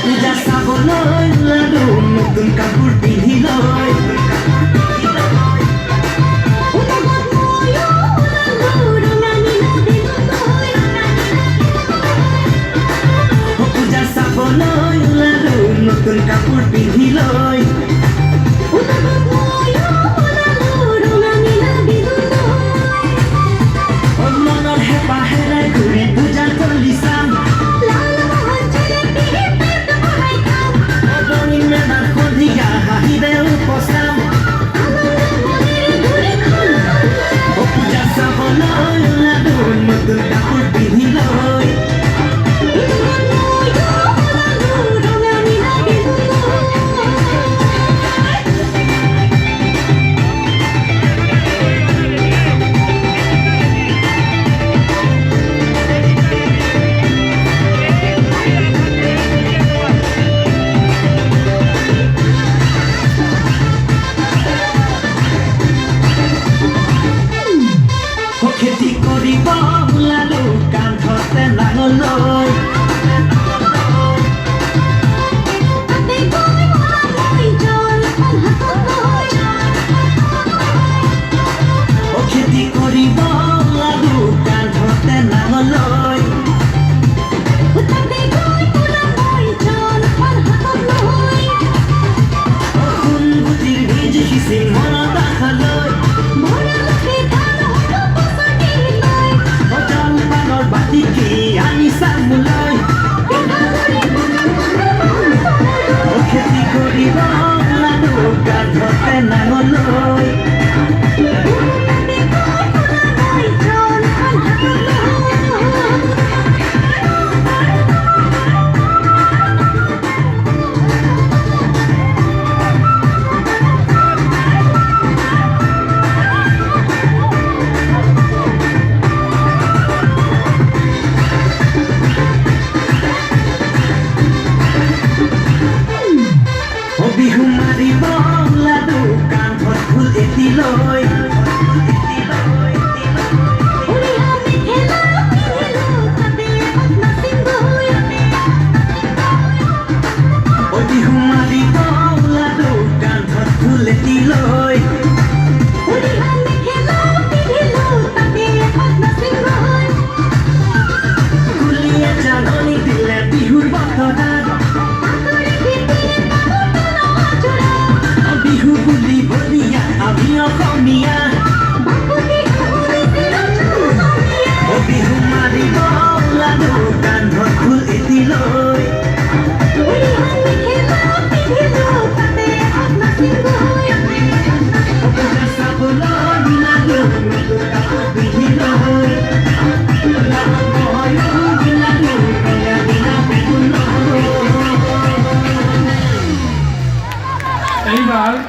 পূজা চাবলৈ ওলালো নতুন কাপোৰ পিন্ধি লৈ পূজা চাবলৈ ওলালো নতুন কাপোৰ পিন্ধি লৈ মনৰ হেঁপাহ হেৰাই ঘূৰি পূজা তলি চাম পূজা চাবলৈ ওলালো নতুন কাপোৰ পিন্ধি লৈ খেতি কৰিব ওলালো কান্ধতে নাঙল লৈ খেতি কৰিব ওলালো কান্ধতে নাঙল লৈ সোণগুটিৰ বীজ সিঁচি মনত আশা লৈ বাতিকে আনি চামুলৈ খেতি কৰিব ওলালো কান্ধতে নাঙল লৈ বিহু মাৰিব ওলালো কান্ধত ফুল এটি লৈ বিহু মাৰিব ওলালো কান্ধত ফুল এটি লৈ কুলিয়ে জাননী দিলে বিহুৰ বতৰাত বিহু বুলি বলিয়া আমি অসমীয়া বিহু মাৰিব ওলালো কান্ধত ফুল এটি লৈ পূজা চাবলৈ ওলালো নতুন কাপোৰ পিন্ধি লৈ এইবাৰ